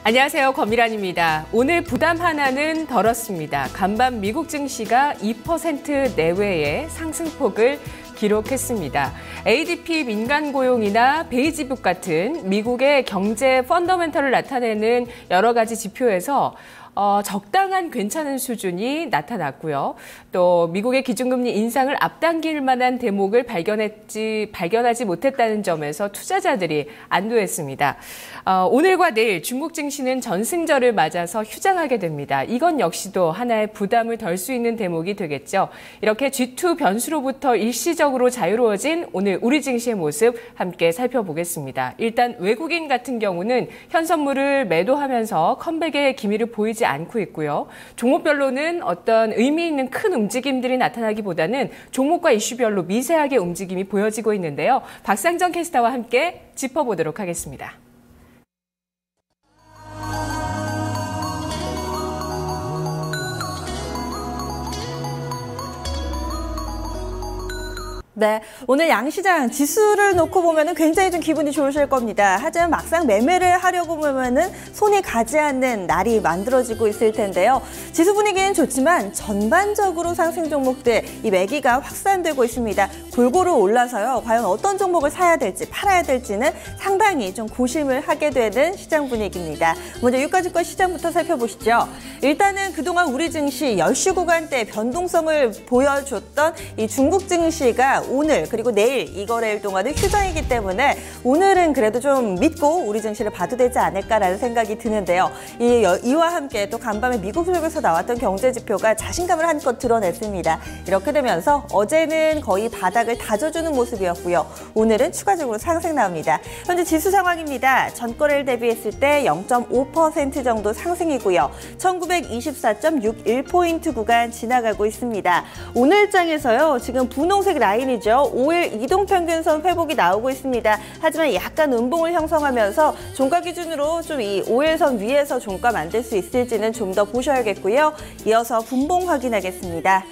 안녕하세요. 권미란입니다. 오늘 부담 하나는 덜었습니다. 간밤 미국 증시가 2% 내외의 상승폭을 기록했습니다. ADP 민간 고용이나 베이지북 같은 미국의 경제 펀더멘털을 나타내는 여러 가지 지표에서 적당한 괜찮은 수준이 나타났고요. 또 미국의 기준금리 인상을 앞당길 만한 대목을 발견하지 못했다는 점에서 투자자들이 안도했습니다. 오늘과 내일 중국 증시는 전승절을 맞아서 휴장하게 됩니다. 이건 역시도 하나의 부담을 덜 수 있는 대목이 되겠죠. 이렇게 G2 변수로부터 일시적으로 자유로워진 오늘 우리 증시의 모습 함께 살펴보겠습니다. 일단 외국인 같은 경우는 현선물을 매도하면서 컴백의 기미를 보이지 않고 있고요. 종목별로는 어떤 의미 있는 큰 움직임들이 나타나기보다는 종목과 이슈별로 미세하게 움직임이 보여지고 있는데요. 박상정 캐스터와 함께 짚어보도록 하겠습니다. 네, 오늘 양시장 지수를 놓고 보면은 굉장히 좀 기분이 좋으실 겁니다. 하지만 막상 매매를 하려고 보면은 손이 가지 않는 날이 만들어지고 있을 텐데요. 지수 분위기는 좋지만 전반적으로 상승 종목들 이 매기가 확산되고 있습니다. 골고루 올라서요. 과연 어떤 종목을 사야 될지 팔아야 될지는 상당히 좀 고심을 하게 되는 시장 분위기입니다. 먼저 유가증권 시장부터 살펴보시죠. 일단은 그동안 우리 증시 10시 구간대 변동성을 보여줬던 이 중국 증시가 오늘 그리고 내일 이 거래일 동안은 휴장이기 때문에 오늘은 그래도 좀 믿고 우리 증시를 봐도 되지 않을까라는 생각이 드는데요. 이와 함께 또 간밤에 미국 쪽에서 나왔던 경제 지표가 자신감을 한껏 드러냈습니다. 이렇게 되면서 어제는 거의 바닥을 다져주는 모습이었고요. 오늘은 추가적으로 상승 나옵니다. 현재 지수 상황입니다. 전거래일 대비했을 때 0.5% 정도 상승이고요. 1924.61포인트 구간 지나가고 있습니다. 오늘장에서요. 지금 분홍색 라인이 5일 이동평균선 회복이 나오고 있습니다. 하지만 약간 음봉을 형성하면서 종가 기준으로 좀 이 5일선 위에서 종가 만들 수 있을지는 좀 더 보셔야겠고요. 이어서 분봉 확인하겠습니다.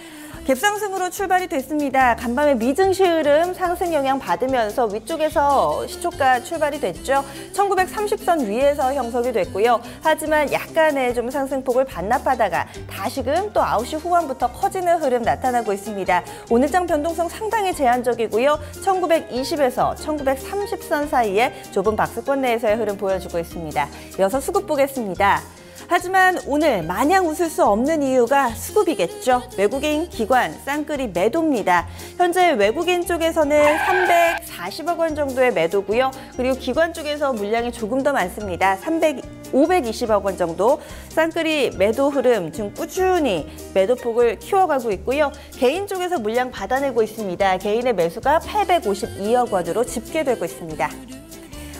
갭상승으로 출발이 됐습니다. 간밤에 미증시 흐름 상승 영향 받으면서 위쪽에서 시초가 출발이 됐죠. 1930선 위에서 형성이 됐고요. 하지만 약간의 좀 상승폭을 반납하다가 다시금 또 9시 후반부터 커지는 흐름 나타나고 있습니다. 오늘장 변동성 상당히 제한적이고요. 1920에서 1930선 사이에 좁은 박스권 내에서의 흐름 보여주고 있습니다. 이어서 수급 보겠습니다. 하지만 오늘 마냥 웃을 수 없는 이유가 수급이겠죠. 외국인 기관 쌍끌이 매도입니다. 현재 외국인 쪽에서는 340억 원 정도의 매도고요. 그리고 기관 쪽에서 물량이 조금 더 많습니다. 520억 원 정도 쌍끌이 매도 흐름 지금 꾸준히 매도폭을 키워가고 있고요. 개인 쪽에서 물량 받아내고 있습니다. 개인의 매수가 852억 원으로 집계되고 있습니다.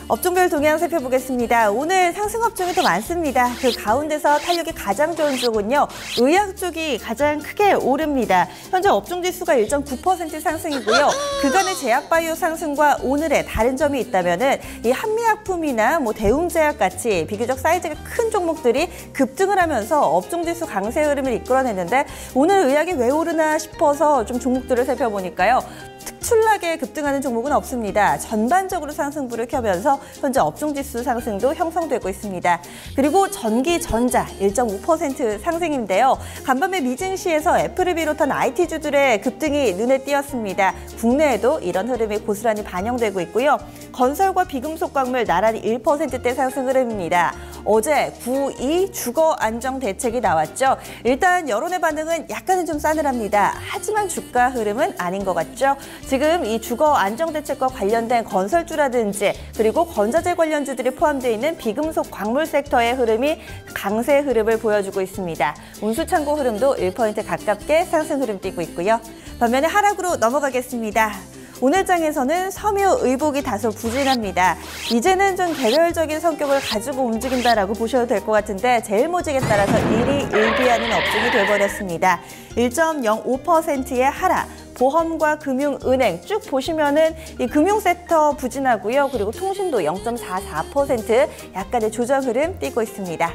업종별 동향 살펴보겠습니다. 오늘 상승 업종이 더 많습니다. 그 가운데서 탄력이 가장 좋은 쪽은요. 의학 쪽이 가장 크게 오릅니다. 현재 업종 지수가 1.9% 상승이고요. 그간의 제약바이오 상승과 오늘의 다른 점이 있다면은 이 한미약품이나 대웅제약 같이 비교적 사이즈가 큰 종목들이 급등을 하면서 업종 지수 강세 흐름을 이끌어냈는데 오늘 의학이 왜 오르나 싶어서 좀 종목들을 살펴보니까요. 특출나게 급등하는 종목은 없습니다. 전반적으로 상승부를 켜면서 현재 업종지수 상승도 형성되고 있습니다. 그리고 전기전자 1.5% 상승인데요. 간밤에 미증시에서 애플을 비롯한 IT주들의 급등이 눈에 띄었습니다. 국내에도 이런 흐름이 고스란히 반영되고 있고요. 건설과 비금속 광물 나란히 1%대 상승 흐름입니다. 어제 9.2 주거 안정 대책이 나왔죠. 일단 여론의 반응은 약간은 좀 싸늘합니다. 하지만 주가 흐름은 아닌 것 같죠. 지금 이 주거 안정 대책과 관련된 건설주라든지 그리고 건자재 관련주들이 포함되어 있는 비금속 광물 섹터의 흐름이 강세 흐름을 보여주고 있습니다. 운수창고 흐름도 1% 가깝게 상승 흐름 띄고 있고요. 반면에 하락으로 넘어가겠습니다. 오늘장에서는 섬유의복이 다소 부진합니다. 이제는 좀 개별적인 성격을 가지고 움직인다라고 보셔도 될 것 같은데 제일모직에 따라서 일희일비하는 업종이 돼버렸습니다. 1.05%의 하락. 보험과 금융, 은행 쭉 보시면은 이 금융 섹터 부진하고요. 그리고 통신도 0.44% 약간의 조정 흐름 띄고 있습니다.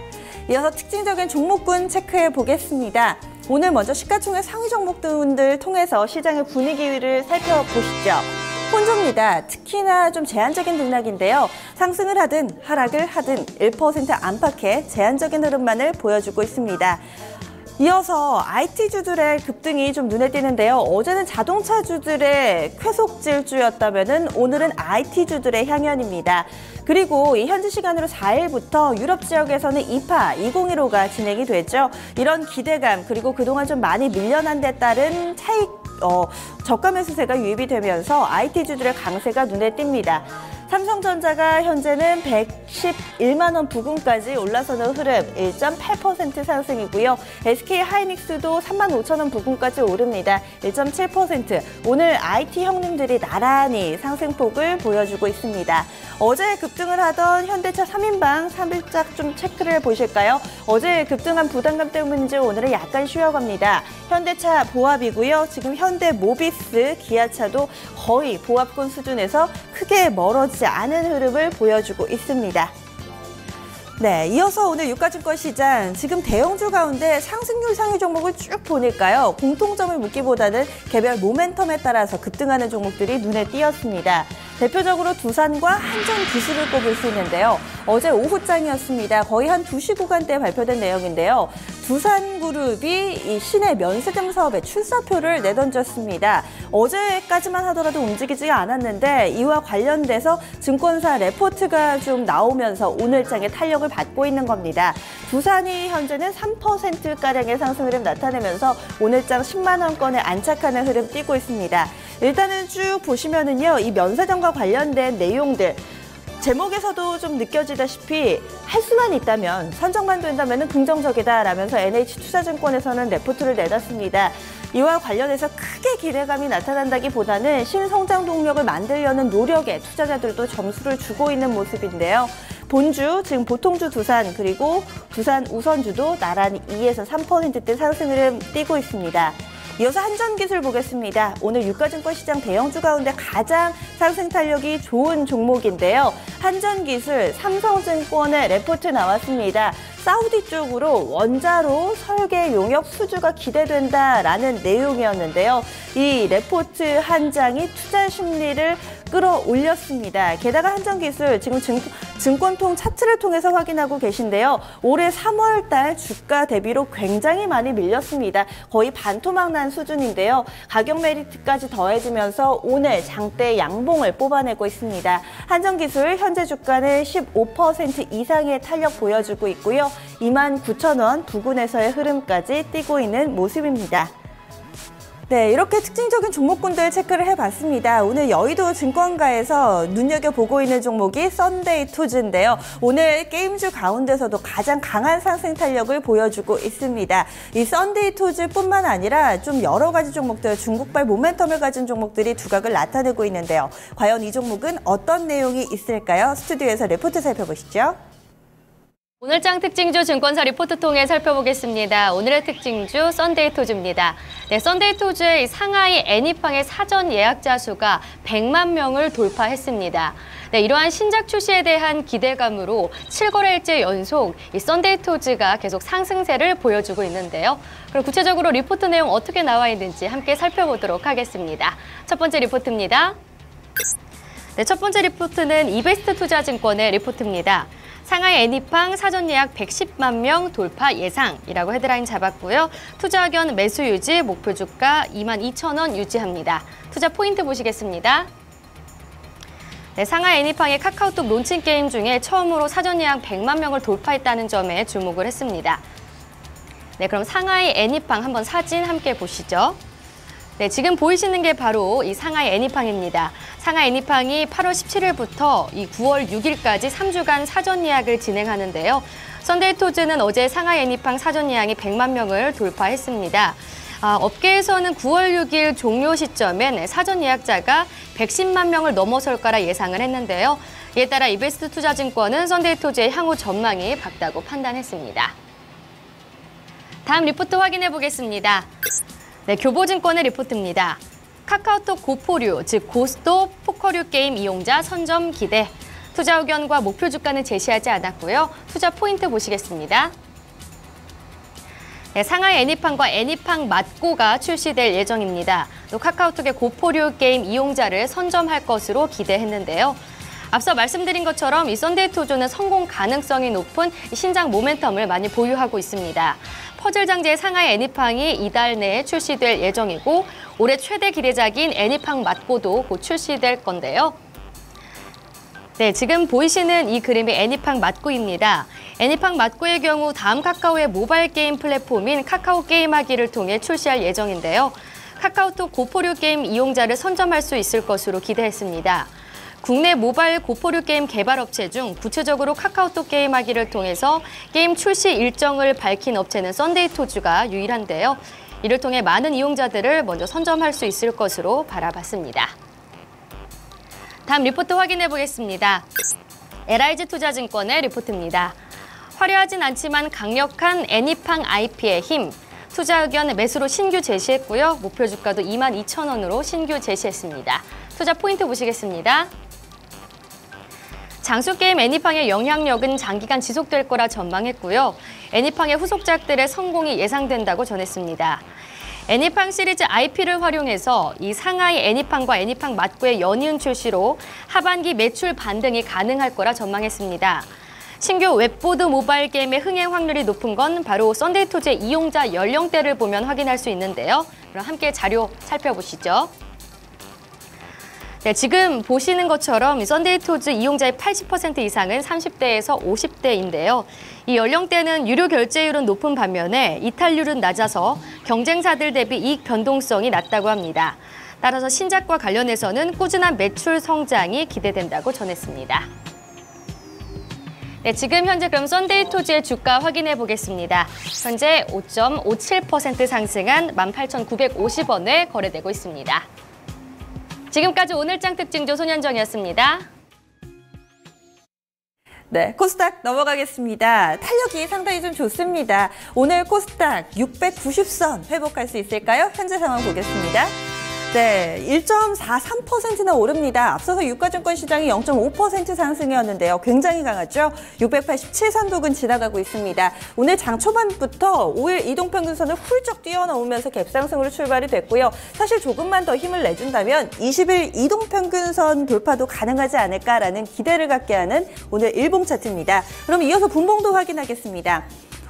이어서 특징적인 종목군 체크해 보겠습니다. 오늘 먼저 시가총액 상위 종목들 통해서 시장의 분위기를 살펴보시죠. 혼조입니다. 특히나 좀 제한적인 등락인데요. 상승을 하든 하락을 하든 1% 안팎의 제한적인 흐름만을 보여주고 있습니다. 이어서 IT주들의 급등이 좀 눈에 띄는데요. 어제는 자동차주들의 쾌속질주였다면 오늘은 IT주들의 향연입니다. 그리고 이 현지 시간으로 4일부터 유럽 지역에서는 이파 2015가 진행이 됐죠. 이런 기대감 그리고 그동안 좀 많이 밀려난 데 따른 저가 매수세가 유입이 되면서 IT주들의 강세가 눈에 띕니다. 삼성전자가 현재는 111만 원 부근까지 올라서는 흐름 1.8% 상승이고요. SK하이닉스도 35,000원 부근까지 오릅니다. 1.7%. 오늘 IT 형님들이 나란히 상승폭을 보여주고 있습니다. 어제 급등을 하던 현대차 3인방 3일작 좀 체크를 보실까요? 어제 급등한 부담감 때문인지 오늘은 약간 쉬어갑니다. 현대차 보합이고요. 지금 현대 모비스, 기아차도 거의 보합권 수준에서 크게 멀어지지 않은 흐름을 보여주고 있습니다. 네, 이어서 오늘 유가증권 시장 지금 대형주 가운데 상승률 상위 종목을 쭉 보니까요. 공통점을 묻기보다는 개별 모멘텀에 따라서 급등하는 종목들이 눈에 띄었습니다. 대표적으로 두산과 한전기술을 꼽을 수 있는데요. 어제 오후장이었습니다. 거의 한 2시 구간대에 발표된 내용인데요. 두산그룹이 이 시내 면세점 사업에 출사표를 내던졌습니다. 어제까지만 하더라도 움직이지가 않았는데 이와 관련돼서 증권사 레포트가 좀 나오면서 오늘장에 탄력을 받고 있는 겁니다. 두산이 현재는 3%가량의 상승 흐름 나타내면서 오늘장 10만 원권에 안착하는 흐름 띄고 있습니다. 일단은 쭉 보시면은요, 이 면세점과 관련된 내용들 제목에서도 좀 느껴지다시피 할 수만 있다면, 선정만 된다면 긍정적이다라면서 NH투자증권에서는 레포트를 내놨습니다. 이와 관련해서 크게 기대감이 나타난다기보다는 신성장 동력을 만들려는 노력에 투자자들도 점수를 주고 있는 모습인데요. 본주, 지금 보통주 두산 그리고 두산 우선주도 나란히 2에서 3%대 상승 흐름 띄고 있습니다. 이어서 한전기술 보겠습니다. 오늘 유가증권 시장 대형주 가운데 가장 상승 탄력이 좋은 종목인데요. 한전기술, 삼성증권의 레포트 나왔습니다. 사우디 쪽으로 원자로 설계 용역 수주가 기대된다라는 내용이었는데요. 이 레포트 한 장이 투자 심리를 끌어올렸습니다. 게다가 한전기술 지금 증권통 차트를 통해서 확인하고 계신데요. 올해 3월 달 주가 대비로 굉장히 많이 밀렸습니다. 거의 반토막 난 수준인데요. 가격 메리트까지 더해지면서 오늘 장대 양봉을 뽑아내고 있습니다. 한전기술 현재 주가는 15% 이상의 탄력 보여주고 있고요. 29,000원 부근에서의 흐름까지 띄고 있는 모습입니다. 네, 이렇게 특징적인 종목군들 체크를 해봤습니다. 오늘 여의도 증권가에서 눈여겨보고 있는 종목이 썬데이투즈인데요. 오늘 게임주 가운데서도 가장 강한 상승 탄력을 보여주고 있습니다. 이 썬데이투즈뿐만 아니라 좀 여러 가지 종목들, 중국발 모멘텀을 가진 종목들이 두각을 나타내고 있는데요. 과연 이 종목은 어떤 내용이 있을까요? 스튜디오에서 레포트 살펴보시죠. 오늘장 특징주 증권사 리포트 통해 살펴보겠습니다. 오늘의 특징주 썬데이투즈입니다. 네, 썬데이투즈의 상하이 애니팡의 사전 예약자 수가 100만 명을 돌파했습니다. 네, 이러한 신작 출시에 대한 기대감으로 7거래일째 연속 이 썬데이투즈가 계속 상승세를 보여주고 있는데요. 그럼 구체적으로 리포트 내용 어떻게 나와 있는지 함께 살펴보도록 하겠습니다. 첫 번째 리포트입니다. 네, 첫 번째 리포트는 이베스트 투자증권의 리포트입니다. 상하이 애니팡 사전 예약 110만 명 돌파 예상이라고 헤드라인 잡았고요. 투자 의견 매수 유지, 목표 주가 22,000원 유지합니다. 투자 포인트 보시겠습니다. 네, 상하이 애니팡의 카카오톡 론칭 게임 중에 처음으로 사전 예약 100만 명을 돌파했다는 점에 주목을 했습니다. 네, 그럼 상하이 애니팡 한번 사진 함께 보시죠. 네, 지금 보이시는 게 바로 이 상하이 애니팡입니다. 상하이 애니팡이 8월 17일부터 이 9월 6일까지 3주간 사전 예약을 진행하는데요. 썬데이투즈는 어제 상하이 애니팡 사전 예약이 100만 명을 돌파했습니다. 업계에서는 9월 6일 종료 시점엔 사전 예약자가 110만 명을 넘어설 거라 예상을 했는데요. 이에 따라 이베스트 투자증권은 썬데이투즈의 향후 전망이 밝다고 판단했습니다. 다음 리포트 확인해 보겠습니다. 네, 교보증권의 리포트입니다. 카카오톡 고포류, 즉 고스톱, 포커류 게임 이용자 선점 기대. 투자 의견과 목표 주가는 제시하지 않았고요. 투자 포인트 보시겠습니다. 네, 상하이 애니팡과 애니팡 맞고가 출시될 예정입니다. 또 카카오톡의 고포류 게임 이용자를 선점할 것으로 기대했는데요. 앞서 말씀드린 것처럼 이 썬데이 토조는 성공 가능성이 높은 신작 모멘텀을 많이 보유하고 있습니다. 퍼즐 장제의 상하이 애니팡이 이달 내에 출시될 예정이고 올해 최대 기대작인 애니팡 맞고도 곧 출시될 건데요. 네, 지금 보이시는 이 그림이 애니팡 맞고입니다. 애니팡 맞고의 경우 다음 카카오의 모바일 게임 플랫폼인 카카오 게임하기를 통해 출시할 예정인데요. 카카오톡 고포류 게임 이용자를 선점할 수 있을 것으로 기대했습니다. 국내 모바일 고포류 게임 개발 업체 중 구체적으로 카카오톡 게임하기를 통해서 게임 출시 일정을 밝힌 업체는 썬데이 토즈가 유일한데요. 이를 통해 많은 이용자들을 먼저 선점할 수 있을 것으로 바라봤습니다. 다음 리포트 확인해 보겠습니다. LIG 투자증권의 리포트입니다. 화려하진 않지만 강력한 애니팡 IP의 힘. 투자 의견 매수로 신규 제시했고요. 목표 주가도 22,000원으로 신규 제시했습니다. 투자 포인트 보시겠습니다. 장수게임 애니팡의 영향력은 장기간 지속될 거라 전망했고요. 애니팡의 후속작들의 성공이 예상된다고 전했습니다. 애니팡 시리즈 IP를 활용해서 이 상하이 애니팡과 애니팡 맞고의 연이은 출시로 하반기 매출 반등이 가능할 거라 전망했습니다. 신규 웹보드 모바일 게임의 흥행 확률이 높은 건 바로 썬데이 토즈의 이용자 연령대를 보면 확인할 수 있는데요. 그럼 함께 자료 살펴보시죠. 네, 지금 보시는 것처럼 썬데이 토즈 이용자의 80% 이상은 30대에서 50대인데요. 이 연령대는 유료 결제율은 높은 반면에 이탈률은 낮아서 경쟁사들 대비 이익 변동성이 낮다고 합니다. 따라서 신작과 관련해서는 꾸준한 매출 성장이 기대된다고 전했습니다. 네, 지금 현재 그럼 썬데이 토즈의 주가 확인해 보겠습니다. 현재 5.57% 상승한 18,950원에 거래되고 있습니다. 지금까지 오늘장 특징조 손현정이었습니다. 네, 코스닥 넘어가겠습니다. 탄력이 상당히 좀 좋습니다. 오늘 코스닥 690선 회복할 수 있을까요? 현재 상황 보겠습니다. 네, 1.43%나 오릅니다. 앞서서 유가증권 시장이 0.5% 상승이었는데요. 굉장히 강하죠? 687선독은 지나가고 있습니다. 오늘 장 초반부터 5일 이동평균선을 훌쩍 뛰어넘으면서 갭상승으로 출발이 됐고요. 사실 조금만 더 힘을 내준다면 20일 이동평균선 돌파도 가능하지 않을까라는 기대를 갖게 하는 오늘 일봉 차트입니다. 그럼 이어서 분봉도 확인하겠습니다.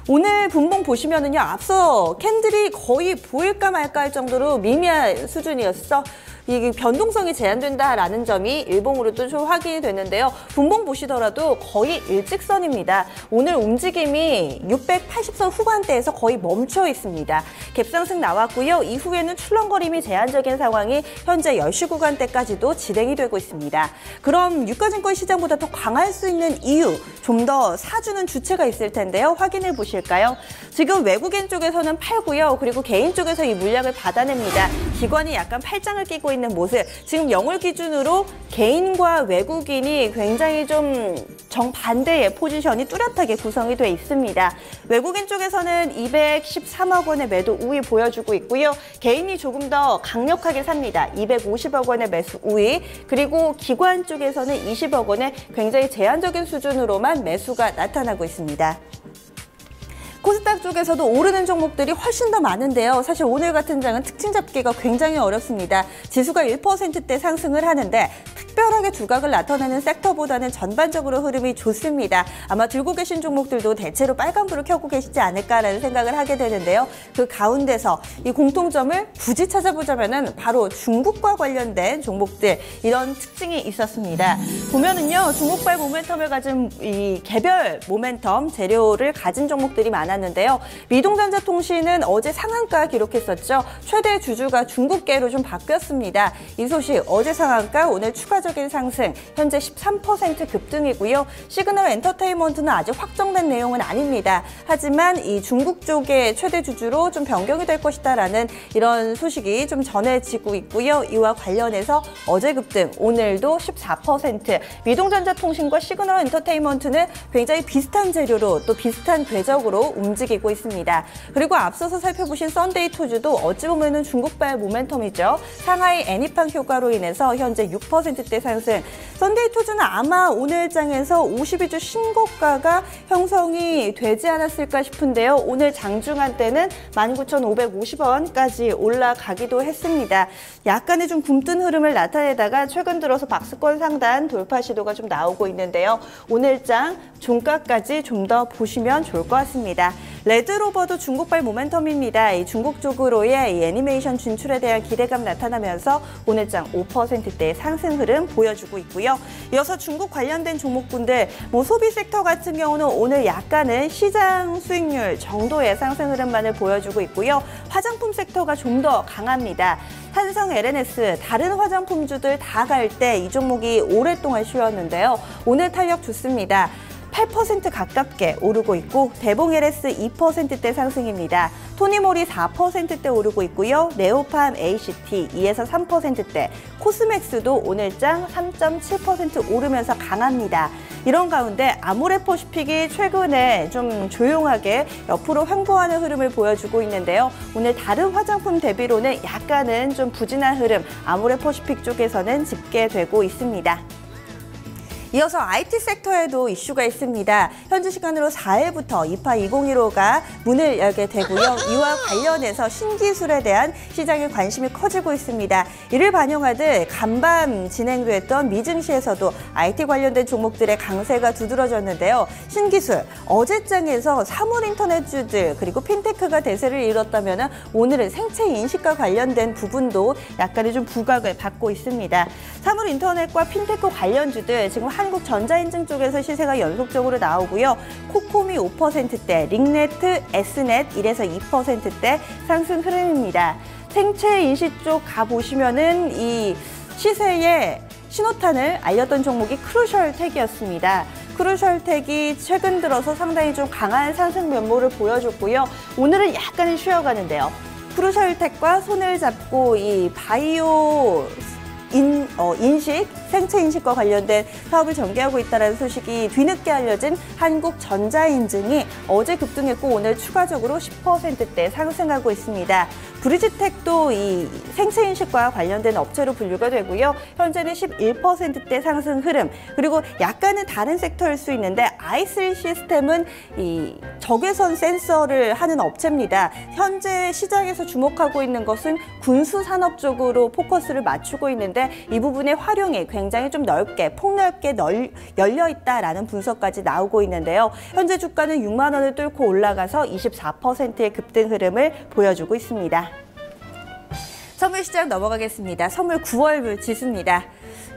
오늘 분봉 보시면은요, 앞서 캔들이 거의 보일까 말까 할 정도로 미미한 수준이었어. 이 변동성이 제한된다라는 점이 일봉으로도 좀 확인이 됐는데요. 분봉 보시더라도 거의 일직선입니다. 오늘 움직임이 680선 후반대에서 거의 멈춰 있습니다. 갭상승 나왔고요. 이후에는 출렁거림이 제한적인 상황이 현재 10시 구간대까지도 진행이 되고 있습니다. 그럼 유가증권 시장보다 더 강할 수 있는 이유, 좀 더 사주는 주체가 있을 텐데요. 확인해 보실까요? 지금 외국인 쪽에서는 팔고요. 그리고 개인 쪽에서 이 물량을 받아냅니다. 기관이 약간 팔짱을 끼고 있는 모습. 지금 영월 기준으로 개인과 외국인이 굉장히 좀 정반대의 포지션이 뚜렷하게 구성이 돼 있습니다. 외국인 쪽에서는 213억 원의 매도 우위 보여주고 있고요. 개인이 조금 더 강력하게 삽니다. 250억 원의 매수 우위. 그리고 기관 쪽에서는 20억 원의 굉장히 제한적인 수준으로만 매수가 나타나고 있습니다. 코스닥 쪽에서도 오르는 종목들이 훨씬 더 많은데요. 사실 오늘 같은 장은 특징 잡기가 굉장히 어렵습니다. 지수가 1%대 상승을 하는데 특별하게 두각을 나타내는 섹터보다는 전반적으로 흐름이 좋습니다. 아마 들고 계신 종목들도 대체로 빨간불을 켜고 계시지 않을까라는 생각을 하게 되는데요. 그 가운데서 이 공통점을 굳이 찾아보자면은 바로 중국과 관련된 종목들, 이런 특징이 있었습니다. 보면은요, 중국발 모멘텀을 가진 이 개별 모멘텀 재료를 가진 종목들이 많았는데요. 미동전자통신은 어제 상한가 기록했었죠. 최대 주주가 중국계로 좀 바뀌었습니다. 이 소식 어제 상한가, 오늘 추가적인 상승, 현재 13% 급등이고요. 시그널 엔터테인먼트는 아직 확정된 내용은 아닙니다. 하지만 이 중국 쪽의 최대 주주로 좀 변경이 될 것이다라는 이런 소식이 좀 전해지고 있고요. 이와 관련해서 어제 급등, 오늘도 14%. 미동전자통신과 시그널 엔터테인먼트는 굉장히 비슷한 재료로 또 비슷한 궤적으로 움직이고 있습니다. 그리고 앞서서 살펴보신 썬데이 토즈도 어찌 보면은 중국발 모멘텀이죠. 상하이 애니팡 효과로 인해서 현재 6%대 4%대 상승. 썬데이토즈는 아마 오늘 장에서 52주 신고가가 형성이 되지 않았을까 싶은데요. 오늘 장중한 때는 19,550원까지 올라가기도 했습니다. 약간의 좀 굼뜬 흐름을 나타내다가 최근 들어서 박스권 상단 돌파 시도가 좀 나오고 있는데요. 오늘 장 종가까지 좀 더 보시면 좋을 것 같습니다. 레드로버도 중국발 모멘텀입니다. 이 중국 쪽으로의 이 애니메이션 진출에 대한 기대감 나타나면서 오늘 장 5%대의 상승 흐름 보여주고 있고요. 이어서 중국 관련된 종목군들, 소비 섹터 같은 경우는 오늘 약간은 시장 수익률 정도의 상승 흐름만을 보여주고 있고요. 화장품 섹터가 좀 더 강합니다. 한성, LNS, 다른 화장품주들 다 갈 때 이 종목이 오랫동안 쉬었는데요. 오늘 탄력 좋습니다. 8% 가깝게 오르고 있고 대봉 LS 2%대 상승입니다. 토니모리 4%대 오르고 있고요. 네오팜 ACT 2에서 3%대, 코스맥스도 오늘장 3.7% 오르면서 강합니다. 이런 가운데 아모레퍼시픽이 최근에 좀 조용하게 옆으로 횡보하는 흐름을 보여주고 있는데요. 오늘 다른 화장품 대비로는 약간은 좀 부진한 흐름 아모레퍼시픽 쪽에서는 집계되고 있습니다. 이어서 IT 섹터에도 이슈가 있습니다. 현지 시간으로 4일부터 이파 2015가 문을 열게 되고요. 이와 관련해서 신기술에 대한 시장의 관심이 커지고 있습니다. 이를 반영하듯 간밤 진행됐던 미증시에서도 IT 관련된 종목들의 강세가 두드러졌는데요. 신기술, 어제장에서 사물 인터넷주들 그리고 핀테크가 대세를 이뤘다면 오늘은 생체 인식과 관련된 부분도 약간의 좀 부각을 받고 있습니다. 사물 인터넷과 핀테크 관련주들 지금 한국전자인증 쪽에서 시세가 연속적으로 나오고요. 코콤이 5%대, 링네트, S넷 1에서 2%대 상승 흐름입니다. 생체 인식 쪽 가보시면은 이 시세의 신호탄을 알렸던 종목이 크루셜텍이었습니다. 크루셜텍이 최근 들어서 상당히 좀 강한 상승 면모를 보여줬고요. 오늘은 약간은 쉬어가는데요. 크루셜텍과 손을 잡고 이 바이오 인식, 생체 인식과 관련된 사업을 전개하고 있다는 소식이 뒤늦게 알려진 한국전자인증이 어제 급등했고 오늘 추가적으로 10%대 상승하고 있습니다. 브리지텍도 이 생체 인식과 관련된 업체로 분류가 되고요. 현재는 11%대 상승 흐름. 그리고 약간은 다른 섹터일 수 있는데 아이슬 시스템은 이 적외선 센서를 하는 업체입니다. 현재 시장에서 주목하고 있는 것은 군수 산업 쪽으로 포커스를 맞추고 있는데 이 부분의 활용이 굉장히 좀 넓게, 폭넓게 열려 있다라는 분석까지 나오고 있는데요. 현재 주가는 6만 원을 뚫고 올라가서 24%의 급등 흐름을 보여주고 있습니다. 선물 시장 넘어가겠습니다. 선물 9월 지수입니다.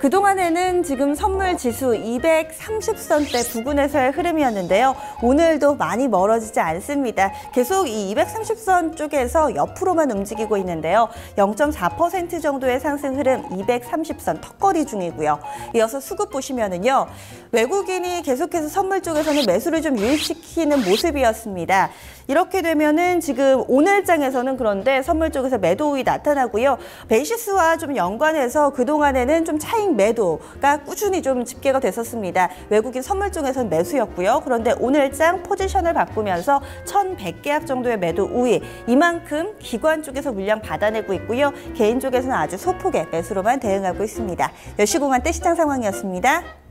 그동안에는 지금 선물 지수 230선대 부근에서의 흐름이었는데요. 오늘도 많이 멀어지지 않습니다. 계속 이 230선 쪽에서 옆으로만 움직이고 있는데요. 0.4% 정도의 상승 흐름 230선 턱걸이 중이고요. 이어서 수급 보시면은요. 외국인이 계속해서 선물 쪽에서는 매수를 좀 유입시키는 모습이었습니다. 이렇게 되면은 지금 오늘 장에서는 그런데 선물 쪽에서 매도 우위 나타나고요. 베이시스와 좀 연관해서 그동안에는 좀 차익 매도가 꾸준히 좀 집계가 됐었습니다. 외국인 선물 쪽에서는 매수였고요. 그런데 오늘 장 포지션을 바꾸면서 1,100계약 정도의 매도 우위, 이만큼 기관 쪽에서 물량 받아내고 있고요. 개인 쪽에서는 아주 소폭의 매수로만 대응하고 있습니다. 10시 공간대 시장 상황이었습니다.